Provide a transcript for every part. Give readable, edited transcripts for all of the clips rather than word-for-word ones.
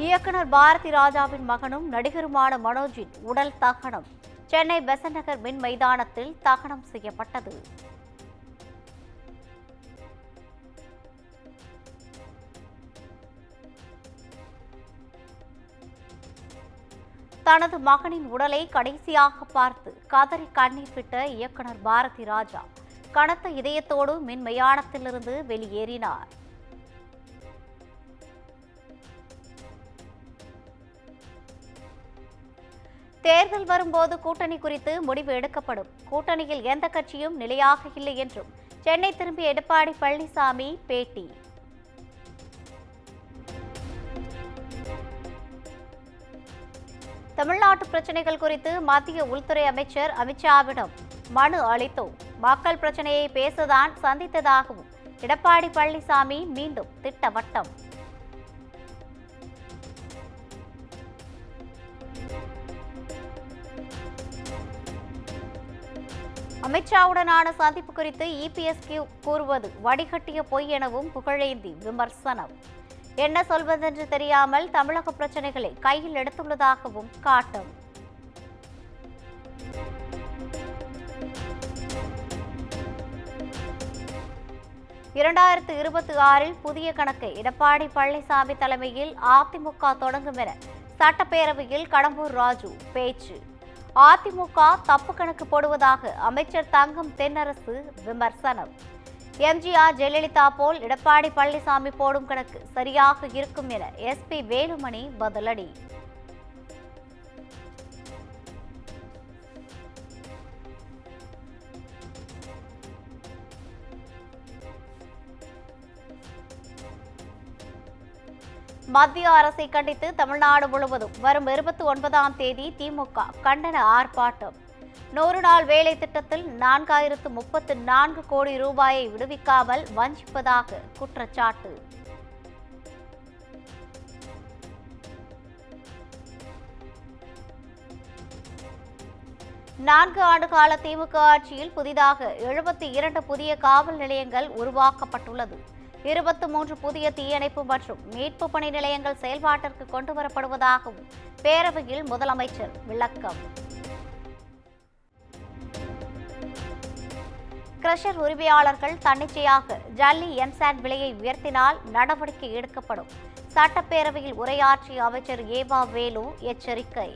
இயக்குனர் பாரதி ராஜாவின் மகனும் நடிகருமான மனோஜின் உடல் தகனம் சென்னை பெசன்ட் நகர் மின் மைதானத்தில் தகனம் செய்யப்பட்டது. தனது மகனின் உடலை கடைசியாக பார்த்து கதறி கண்ணீர் விட்ட இயக்குனர் பாரதி ராஜா கனத்த இதயத்தோடு மின் மைதானத்திலிருந்து வெளியேறினார். தேர்தல் வரும்போது கூட்டணி குறித்து முடிவு எடுக்கப்படும். கூட்டணியில் எந்த கட்சியும் நிலையாக இல்லை என்றும் சென்னை திரும்பிய எடப்பாடி பழனிசாமி பேட்டி. தமிழ்நாட்டு பிரச்சினைகள் குறித்து மத்திய உள்துறை அமைச்சர் அமித்ஷாவிடம் மனு அளித்தோம். மக்கள் பிரச்சனையை பேசதான் சந்தித்ததாகவும் எடப்பாடி பழனிசாமி மீண்டும் திட்டவட்டம். அமித்ஷாவுடனான சந்திப்பு குறித்து இபிஎஸ் கூறுவது வடிகட்டிய பொய் எனவும் புகழேந்தி விமர்சனம். என்ன சொல்வதென்று தெரியாமல் தமிழக பிரச்சனைகளை கையில் எடுத்துள்ளதாகவும் காட்டும். (2026) புதிய கணக்கை எடப்பாடி பழனிசாமி தலைமையில் அதிமுக தொடங்கும் என சட்டப்பேரவையில் கடம்பூர் ராஜு பேச்சு. அதிமுக தப்பு கணக்கு போடுவதாக அமைச்சர் தங்கம் தென்னரசு விமர்சனம். எம்ஜிஆர் ஜெயலலிதா போல் எடப்பாடி பழனிசாமி போடும் கணக்கு சரியாக இருக்கும் என எஸ்பி வேலுமணி பதிலடி. மத்திய அரசை கண்டித்து தமிழ்நாடு முழுவதும் வரும் 29ஆம் தேதி திமுக கண்டன ஆர்ப்பாட்டம். 100 நாள் வேலை திட்டத்தில் 4034 கோடி ரூபாயை விடுவிக்காமல் வஞ்சிப்பதாக குற்றச்சாட்டு. நான்கு ஆண்டு கால திமுக ஆட்சியில் புதிதாக 72 புதிய காவல் நிலையங்கள் உருவாக்கப்பட்டுள்ளது. 23 புதிய தீயணைப்பு மற்றும் மீட்பு பணி நிலையங்கள் செயல்பாட்டிற்கு கொண்டுவரப்படுவதாகவும் பேரவையில் முதலமைச்சர் விளக்கம். கிரஷர் உரிமையாளர்கள் தன்னிச்சையாக ஜல்லி எம்சாண்ட் விலையை உயர்த்தினால் நடவடிக்கை எடுக்கப்படும். சட்டப்பேரவையில் உரையாற்றிய அமைச்சர் ஏவா வேலு எச்சரிக்கை.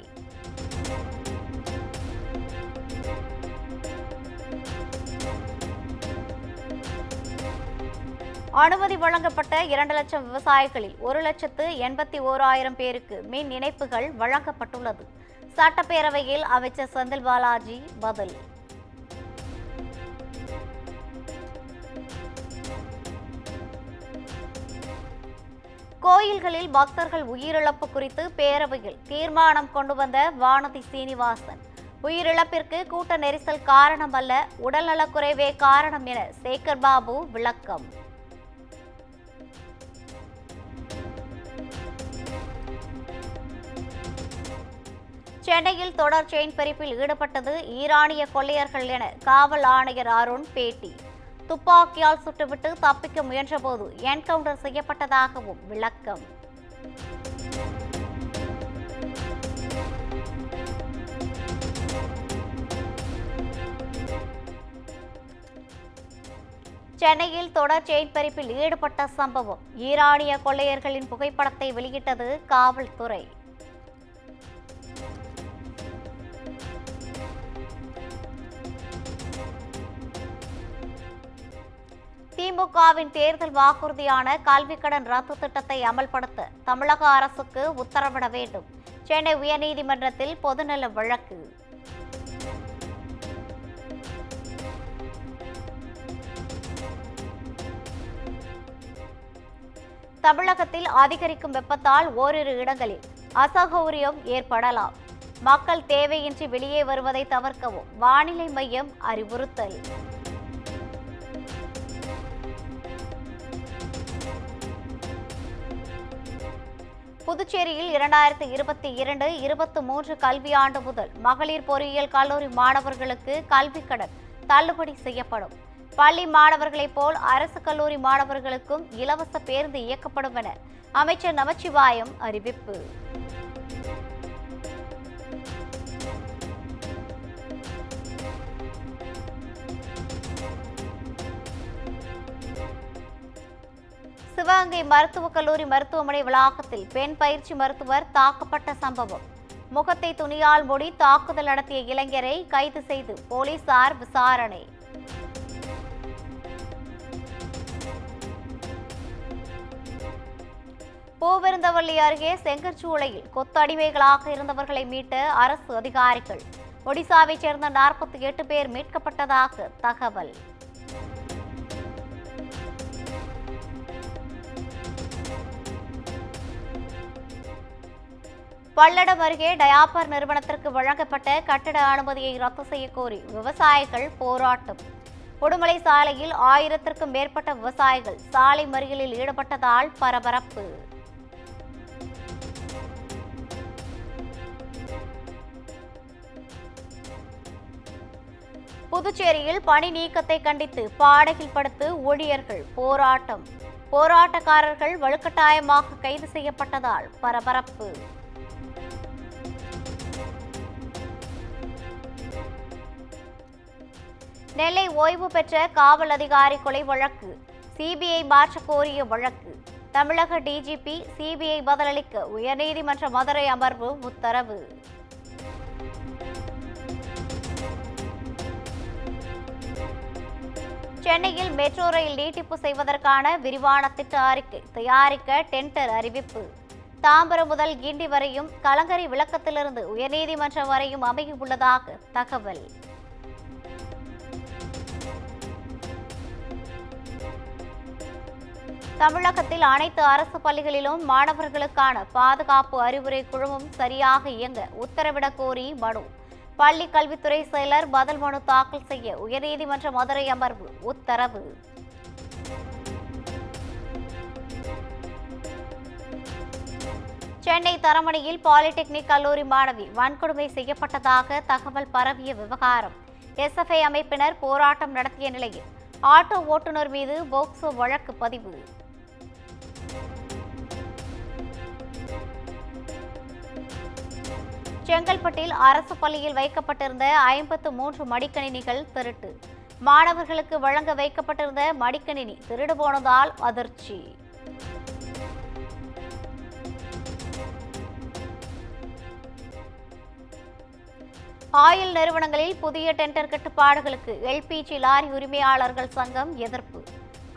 அனுமதி வழங்கப்பட்ட 2 லட்சம் விவசாயிகளில் 1,81,000 பேருக்கு மின் இணைப்புகள் வழங்கப்பட்டுள்ளது. சட்டப்பேரவையில் அமைச்சர் செந்தில் பாலாஜி பதில். கோயில்களில் பக்தர்கள் உயிரிழப்பு குறித்து பேரவையில் தீர்மானம் கொண்டு வந்த வானதி சீனிவாசன், உயிரிழப்பிற்கு கூட்ட நெரிசல் காரணம் அல்ல, உடல்நலக்குறைவே காரணம் என சேகர் பாபு விளக்கம். சென்னையில் தொடர் செயின் பறிப்பில் ஈடுபட்டது ஈரானிய கொள்ளையர்கள் என காவல் ஆணையர் அருண் பேட்டி. துப்பாக்கியால் சுட்டுவிட்டு தப்பிக்க முயன்றபோது என்கவுண்டர் செய்யப்பட்டதாகவும் விளக்கம். சென்னையில் தொடர் செயின் பறிப்பில் ஈடுபட்ட சம்பவம். ஈரானிய கொள்ளையர்களின் புகைப்படத்தை வெளியிட்டது காவல்துறை. திமுகவின் தேர்தல் வாக்குறுதியான கல்விக் கடன் ரத்து திட்டத்தை அமல்படுத்த தமிழக அரசுக்கு உத்தரவிட வேண்டும். சென்னை உயர்நீதிமன்றத்தில் பொதுநல வழக்கு. தமிழகத்தில் அதிகரிக்கும் வெப்பத்தால் ஓரிரு இடங்களில் அசௌகரியம் ஏற்படலாம். மக்கள் தேவையின்றி வெளியே வருவதை தவிர்க்கவும் வானிலை மையம் அறிவுறுத்தல். புதுச்சேரியில் 2022-23 கல்வியாண்டு முதல் மகளிர் பொறியியல் கல்லூரி மாணவர்களுக்கு கல்விக் கடன் தள்ளுபடி செய்யப்படும். பள்ளி மாணவர்களைப் போல் அரசு கல்லூரி மாணவர்களுக்கும் இலவச பேருந்து இயக்கப்படும் என அமைச்சர் நமச்சிவாயம் அறிவிப்பு. சிவகங்கை மருத்துவக் கல்லூரி மருத்துவமனை வளாகத்தில் பெண் பயிற்சி மருத்துவர் தாக்கப்பட்ட சம்பவம். முகத்தை துணியால் மூடி தாக்குதல் நடத்திய இளைஞரை கைது செய்து போலீசார் விசாரணை. பூவிருந்தவல்லி அருகே செங்கற்சூளையில் கொத்தடிமைகளாக இருந்தவர்களை மீட்ட அரசு அதிகாரிகள். ஒடிசாவைச் சேர்ந்த 48 பேர் மீட்கப்பட்டதாக தகவல். பல்லடம் அருகே டயாப்பர் நிறுவனத்திற்கு வழங்கப்பட்ட கட்டட அனுமதியை ரத்து செய்யக்கோரி விவசாயிகள் போராட்டம். உடுமலை சாலையில் 1000க்கும் மேற்பட்ட விவசாயிகள் சாலை மறியலில் ஈடுபட்டதால் பரபரப்பு. புதுச்சேரியில் பணி நீக்கத்தை கண்டித்து பாடையில் படுத்து ஊழியர்கள் போராட்டம். போராட்டக்காரர்கள் வலுக்கட்டாயமாக கைது செய்யப்பட்டதால் பரபரப்பு. நெல்லை ஓய்வு பெற்ற காவல் அதிகாரி கொலை வழக்கு சிபிஐ மாற்ற கோரிய வழக்கு. தமிழக டிஜிபி சிபிஐ பதிலளிக்க உயர்நீதிமன்ற மதுரை அமர்வு உத்தரவு. சென்னையில் மெட்ரோ ரயில் நீட்டிப்பு செய்வதற்கான விரிவான திட்ட அறிக்கை தயாரிக்க டெண்டர் அறிவிப்பு. தாம்பரம் முதல் கிண்டி வரையும் கலங்கரை விளக்கத்திலிருந்து உயர்நீதிமன்றம் வரையும் அமையவுள்ளதாக தகவல். தமிழகத்தில் அனைத்து அரசு பள்ளிகளிலும் மாணவர்களுக்கான பாதுகாப்பு அறிவுரை குழுமம் சரியாக இயங்க உத்தரவிடக் கோரி மனு. பள்ளி கல்வித்துறை செயலர் பதில் மனு தாக்கல் செய்ய உயர்நீதிமன்ற மதுரை அமர்வு உத்தரவு. சென்னை தரமணியில் பாலிடெக்னிக் கல்லூரி மாணவி வன்கொடுமை செய்யப்பட்டதாக தகவல் பரவிய விவகாரம். எஸ்எஃப்ஐ அமைப்பினர் போராட்டம் நடத்திய நிலையில் ஆட்டோ ஓட்டுநர் மீது போக்சோ வழக்கு பதிவு. செங்கல்பட்டில் அரசு பள்ளியில் வைக்கப்பட்டிருந்த 53 மடிக்கணினிகள் திருட்டு. மாணவர்களுக்கு வழங்க வைக்கப்பட்டிருந்த மடிக்கணினி திருடு போனதால் அதிர்ச்சி. ஆயில் நிறுவனங்களில் புதிய டெண்டர் கட்டுப்பாடுகளுக்கு எல்பிஜி லாரி உரிமையாளர்கள் சங்கம் எதிர்ப்பு.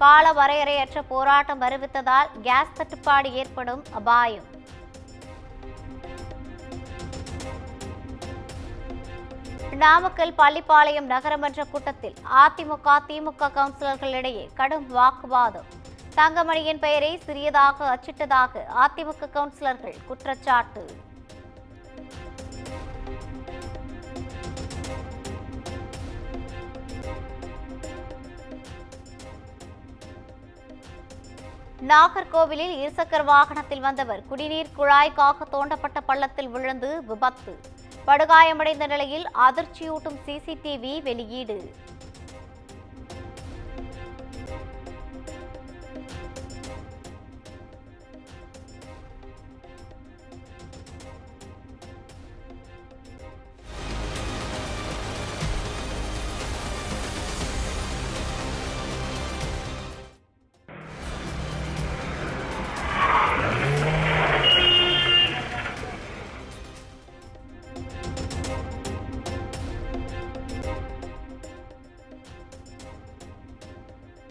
கால வரையறையற்ற போராட்டம் அறிவித்ததால் கேஸ் தட்டுப்பாடு ஏற்படும் அபாயம். நாமக்கல் பள்ளிப்பாளையம் நகரமன்ற கூட்டத்தில் அதிமுக திமுக கவுன்சிலர்களிடையே கடும் வாக்குவாதம். தங்கமணியின் பெயரை சிறியதாக அச்சிட்டதாக அதிமுக கவுன்சிலர்கள் குற்றச்சாட்டு. நாகர்கோவிலில் இருசக்கர வாகனத்தில் வந்தவர் குடிநீர் குழாய்க்காக தோண்டப்பட்ட பள்ளத்தில் விழுந்து விபத்து. படுகாயமடைந்த நிலையில் அதிர்ச்சியூட்டும் சிசிடிவி வெளியீடு.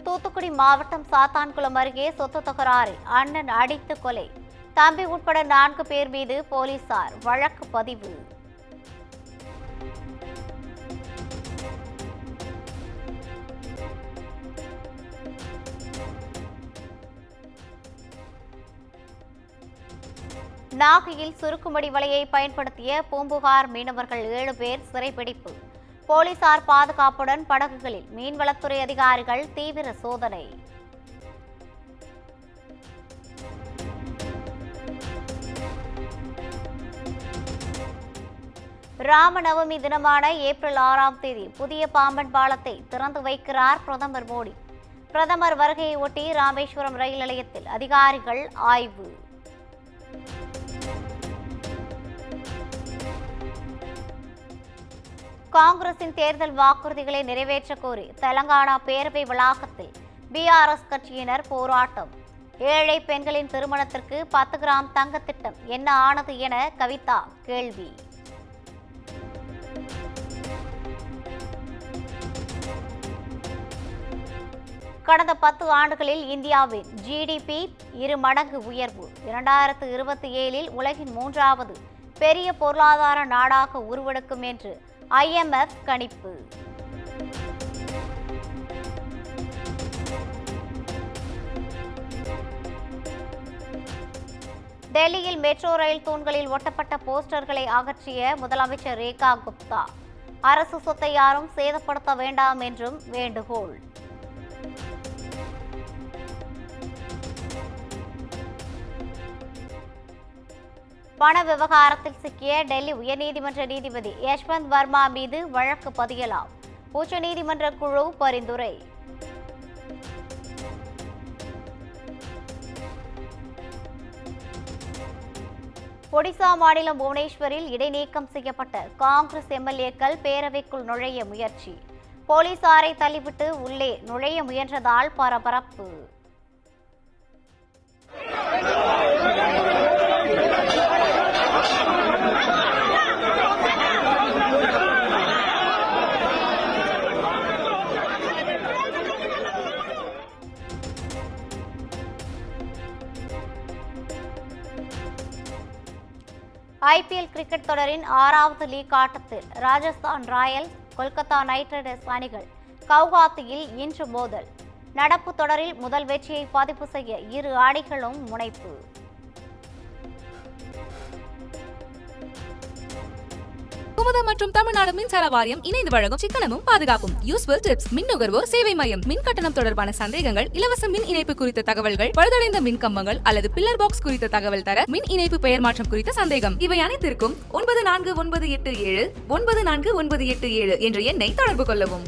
தூத்துக்குடி மாவட்டம் சாத்தான்குளம் அருகே சொத்து தகராறில் அண்ணன் அடித்து கொலை. தம்பி உட்பட 4 பேர் மீது போலீசார் வழக்கு பதிவு. நாகையில் சுருக்குமடி வலையை பயன்படுத்திய பூம்புகார் மீனவர்கள் 7 பேர் சிறைப்பிடிப்பு. போலீசார் பாதுகாப்புடன் படகுகளில் மீன்வளத்துறை அதிகாரிகள் தீவிர சோதனை. ராமநவமி தினமான ஏப்ரல் 6ஆம் தேதி புதிய பாம்பன் பாலத்தை திறந்து வைக்கிறார் பிரதமர் மோடி. பிரதமர் வருகையை ஒட்டி ராமேஸ்வரம் ரயில் நிலையத்தில் அதிகாரிகள் ஆய்வு. காங்கிரசின் தேர்தல் வாக்குறுதிகளை நிறைவேற்ற கோரி தெலங்கானா பேரவை வளாகத்தில் பிஆர்எஸ் கட்சியினர் போராட்டம். ஏழை பெண்களின் திருமணத்திற்கு 10 கிராம் தங்க திட்டம் என்ன ஆனது என கவிதா கேள்வி. கடந்த 10 ஆண்டுகளில் இந்தியாவின் ஜிடிபி 2 மடங்கு உயர்வு. 2027இல் உலகின் 3வது பெரிய பொருளாதார நாடாக உருவெடுக்கும் என்று IMF கணிப்பு. டெல்லியில் மெட்ரோ ரயில் தூண்களில் ஒட்டப்பட்ட போஸ்டர்களை அகற்றிய முதலமைச்சர் ரேகா குப்தா. அரசு சொத்தை யாரும் சேதப்படுத்த வேண்டாம் என்றும் வேண்டுகோள். பண விவகாரத்தில் சிக்கிய டெல்லி உயர்நீதிமன்ற நீதிபதி யஷ்வந்த் வர்மா மீது வழக்கு பதியலாம். உச்சநீதிமன்ற குழு பரிந்துரை. ஒடிசா மாநிலம் புவனேஸ்வரில் இடைநீக்கம் செய்யப்பட்ட காங்கிரஸ் எம்எல்ஏக்கள் பேரவைக்குள் நுழைய முயற்சி. போலீசாரை தள்ளிவிட்டு உள்ளே நுழைய முயன்றதால் பரபரப்பு. IPL கிரிக்கெட் தொடரின் 6வது லீக் ஆட்டத்தில் Rajasthan Royals, Kolkata night Riders அணிகள் கவுஹாத்தியில் இன்று மோதல். நடப்பு தொடரில் முதல் வெற்றியை பதிவு செய்ய இரு அணிகளும் முனைப்பு. குமுதம் மற்றும் தமிழ்நாடு மின்சார வாரியம் இணைந்து வழங்கும் சிக்கனமும் பாதுகாப்பும் யூஸ்ஃபுல் டிப்ஸ். மின் நுகர்வோர் சேவை மையம். மின் கட்டணம் தொடர்பான சந்தேகங்கள், இலவச மின் இணைப்பு குறித்த தகவல்கள், பழுதடைந்த மின் கம்பங்கள் அல்லது பில்லர் பாக்ஸ் குறித்த தகவல் தர, மின் இணைப்பு பெயர் மாற்றம் குறித்த சந்தேகம், இவை அனைத்திற்கும் 9497 94987 என்ற எண்ணை தொடர்பு கொள்ளவும்.